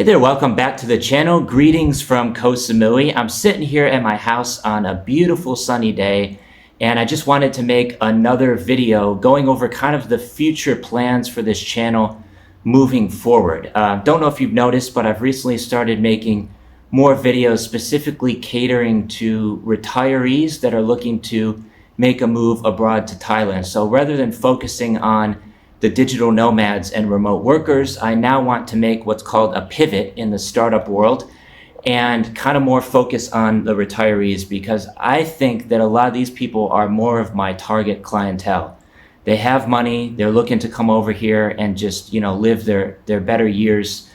Hey there, welcome back to the channel. Greetings from Koh Samui. I'm sitting here at my house on a beautiful sunny day, and I just wanted to make another video going over kind of the future plans for this channel moving forward. Don't know if you've noticed, but I've recently started making more videos specifically catering to retirees that are looking to make a move abroad to Thailand. So rather than focusing on the digital nomads and remote workers, I now want to make what's called a pivot in the startup world and kind of more focus on the retirees, because I think that a lot of these people are more of my target clientele. They have money, they're looking to come over here and just, live their better years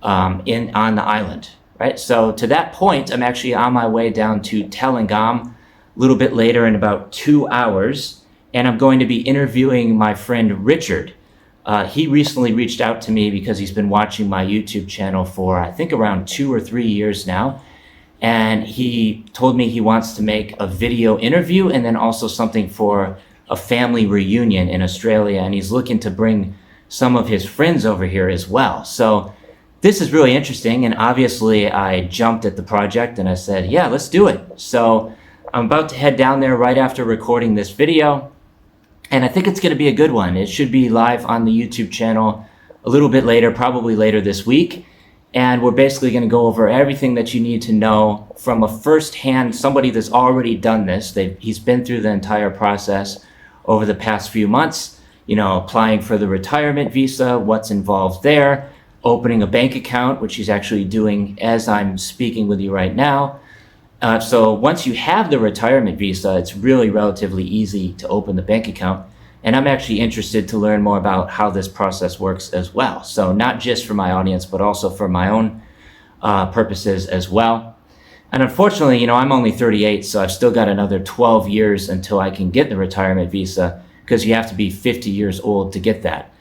on the island, right? So to that point, I'm actually on my way down to Thailand a little bit later in about 2 hours. And I'm going to be interviewing my friend Richard. He recently reached out to me because he's been watching my YouTube channel for, I think, around 2 or 3 years now. And he told me he wants to make a video interview and then also something for a family reunion in Australia. And he's looking to bring some of his friends over here as well. So this is really interesting. And obviously I jumped at the project and I said, yeah, let's do it. So I'm about to head down there right after recording this video. And I think it's going to be a good one. It should be live on the YouTube channel a little bit later, probably later this week. And we're basically going to go over everything that you need to know from a first-hand, somebody that's already done this. He's been through the entire process over the past few months, applying for the retirement visa, what's involved there, opening a bank account, which he's actually doing as I'm speaking with you right now. So once you have the retirement visa, it's really relatively easy to open the bank account. And I'm actually interested to learn more about how this process works as well. So not just for my audience, but also for my own purposes as well. And unfortunately, I'm only 38, so I've still got another 12 years until I can get the retirement visa, because you have to be 50 years old to get that.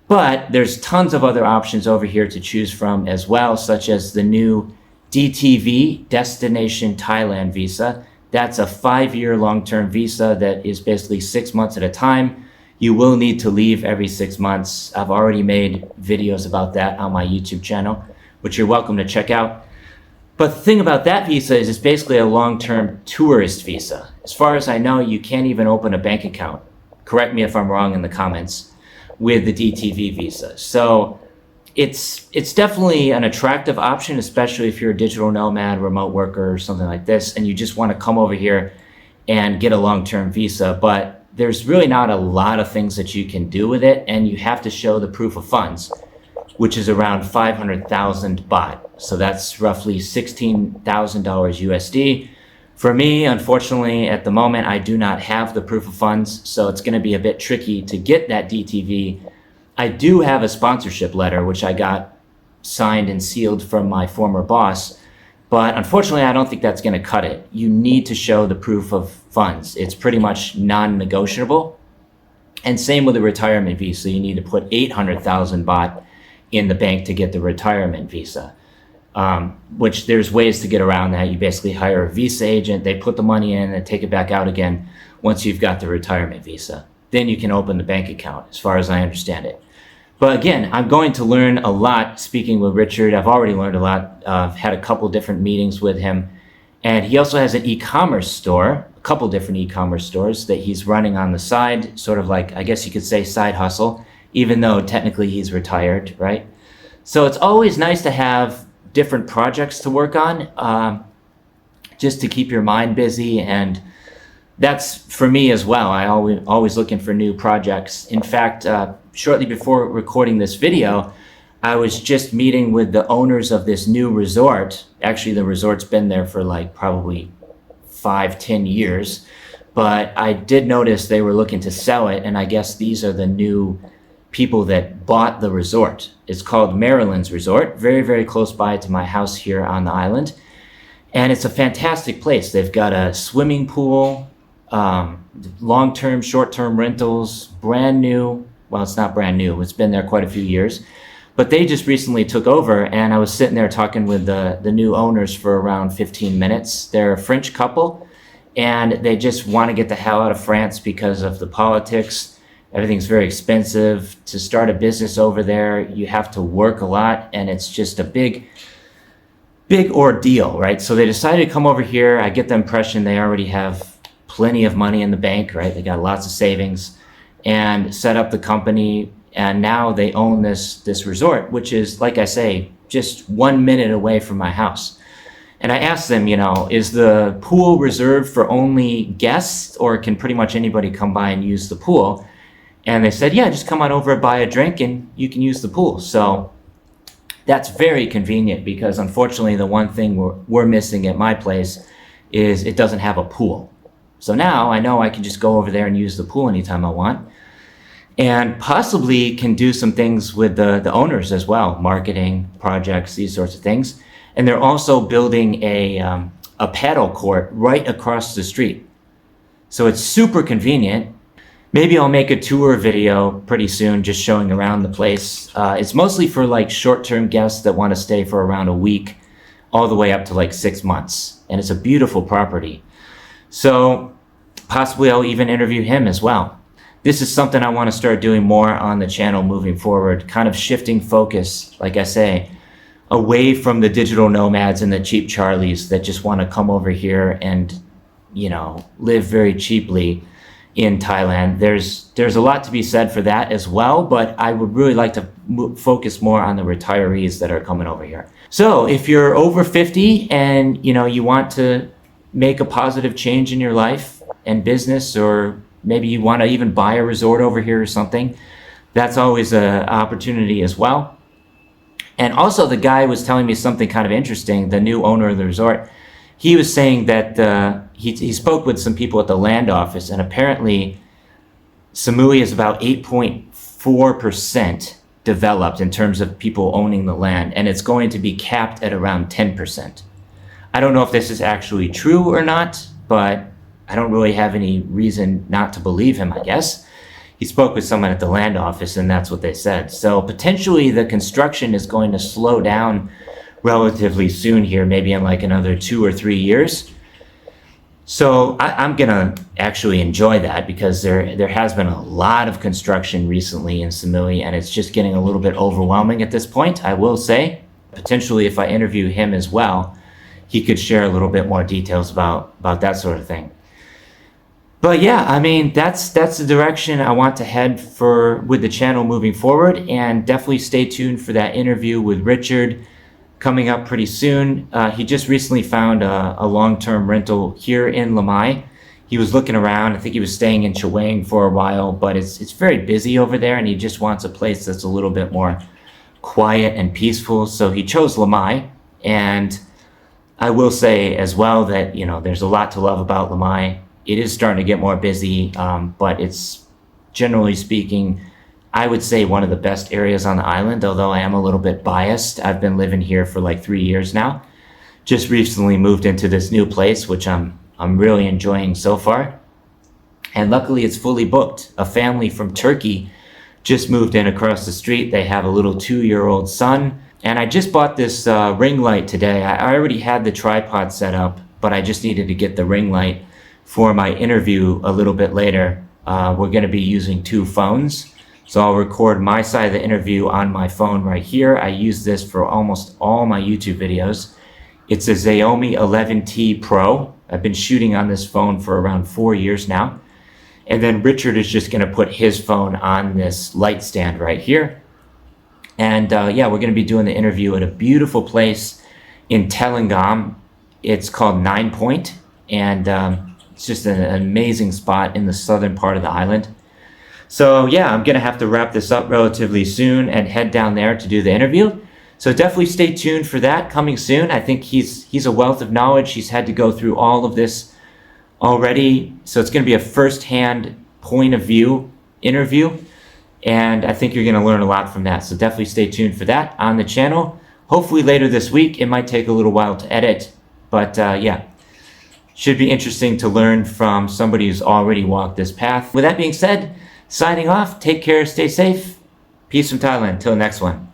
But there's tons of other options over here to choose from as well, such as the new DTV, Destination Thailand visa. That's a 5-year long-term visa that is basically 6 months at a time. You will need to leave every 6 months. I've already made videos about that on my YouTube channel, which you're welcome to check out. But the thing about that visa is it's basically a long-term tourist visa. As far as I know, you can't even open a bank account. Correct me if I'm wrong in the comments, with the DTV visa. So it's definitely an attractive option, especially if you're a digital nomad, remote worker, or something like this, and you just want to come over here and get a long-term visa. But there's really not a lot of things that you can do with it, and you have to show the proof of funds, which is around 500,000 baht. So that's roughly $16,000 USD. For me, unfortunately, at the moment, I do not have the proof of funds, so it's going to be a bit tricky to get that DTV. I do have a sponsorship letter, which I got signed and sealed from my former boss, but unfortunately, I don't think that's going to cut it. You need to show the proof of funds. It's pretty much non-negotiable. And same with the retirement visa. You need to put 800,000 baht in the bank to get the retirement visa, which there's ways to get around that. You basically hire a visa agent, they put the money in and take it back out again once you've got the retirement visa. Then you can open the bank account, as far as I understand it. But again, I'm going to learn a lot speaking with Richard. I've already learned a lot. I've had a couple different meetings with him. And he also has an e-commerce store, a couple different e-commerce stores that he's running on the side, sort of like, I guess you could say, side hustle, even though technically he's retired, right? So it's always nice to have different projects to work on, just to keep your mind busy. And that's for me as well. I always looking for new projects. In fact, shortly before recording this video, I was just meeting with the owners of this new resort. Actually, the resort's been there for like probably 5-10 years, but I did notice they were looking to sell it, and I guess these are the new people that bought the resort. It's called Maryland's Resort, very, very close by to my house here on the island. And it's a fantastic place. They've got a swimming pool, long-term, short-term rentals, brand new. Well, it's not brand new. It's been there quite a few years. But they just recently took over, and I was sitting there talking with the new owners for around 15 minutes. They're a French couple, and they just want to get the hell out of France because of the politics Everything's very expensive. To start a business over there, you have to work a lot, and it's just a big ordeal, right? So they decided to come over here. I get the impression they already have plenty of money in the bank, right? They got lots of savings, and set up the company, and now they own this resort, which is, like I say, just 1 minute away from my house. And I asked them, is the pool reserved for only guests, or can pretty much anybody come by and use the pool? And they said, yeah, just come on over, buy a drink, and you can use the pool. So that's very convenient, because unfortunately the one thing we're missing at my place is it doesn't have a pool. So now I know I can just go over there and use the pool anytime I want, and possibly can do some things with the owners as well, marketing projects, these sorts of things. And they're also building a paddle court right across the street. So it's super convenient. Maybe I'll make a tour video pretty soon, just showing around the place. It's mostly for like short-term guests that want to stay for around a week, all the way up to like 6 months. And it's a beautiful property. So possibly I'll even interview him as well. This is something I want to start doing more on the channel moving forward, kind of shifting focus, like I say, away from the digital nomads and the cheap Charlies that just want to come over here and, live very cheaply in Thailand. There's a lot to be said for that as well, but I would really like to focus more on the retirees that are coming over here. So if you're over 50 and you want to make a positive change in your life and business, or maybe you want to even buy a resort over here or something, that's always an opportunity as well. And also, the guy was telling me something kind of interesting, the new owner of the resort. He was saying that he spoke with some people at the land office, and apparently Samui is about 8.4% developed in terms of people owning the land, and it's going to be capped at around 10%. I don't know if this is actually true or not, but I don't really have any reason not to believe him, I guess. He spoke with someone at the land office, and that's what they said. So potentially the construction is going to slow down relatively soon here, maybe in like another 2 or 3 years. So I'm gonna actually enjoy that, because there has been a lot of construction recently in Samui, and it's just getting a little bit overwhelming at this point, I will say. Potentially, if I interview him as well, he could share a little bit more details about that sort of thing. But yeah, I mean, that's the direction I want to head with the channel moving forward, and definitely stay tuned for that interview with Richard coming up pretty soon. He just recently found a long-term rental here in Lamai. He was looking around. I think he was staying in Chaweng for a while, but it's very busy over there, and he just wants a place that's a little bit more quiet and peaceful. So he chose Lamai, and I will say as well that there's a lot to love about Lamai. It is starting to get more busy, but it's, generally speaking, I would say one of the best areas on the island, although I am a little bit biased. I've been living here for like 3 years now. Just recently moved into this new place, which I'm really enjoying so far. And luckily it's fully booked. A family from Turkey just moved in across the street. They have a little 2-year-old son. And I just bought this ring light today. I already had the tripod set up, but I just needed to get the ring light for my interview a little bit later. We're going to be using 2 phones. So I'll record my side of the interview on my phone right here. I use this for almost all my YouTube videos. It's a Xiaomi 11T Pro. I've been shooting on this phone for around 4 years now. And then Richard is just going to put his phone on this light stand right here. And yeah, we're going to be doing the interview at a beautiful place in Telangam. It's called 9 Point. And it's just an amazing spot in the southern part of the island. So yeah, I'm gonna have to wrap this up relatively soon and head down there to do the interview. So definitely stay tuned for that coming soon. I think he's a wealth of knowledge. He's had to go through all of this already. So it's gonna be a first-hand point of view interview. And I think you're gonna learn a lot from that. So definitely stay tuned for that on the channel. Hopefully later this week. It might take a little while to edit, but yeah. Should be interesting to learn from somebody who's already walked this path. With that being said, signing off, take care, stay safe. Peace from Thailand. Till the next one.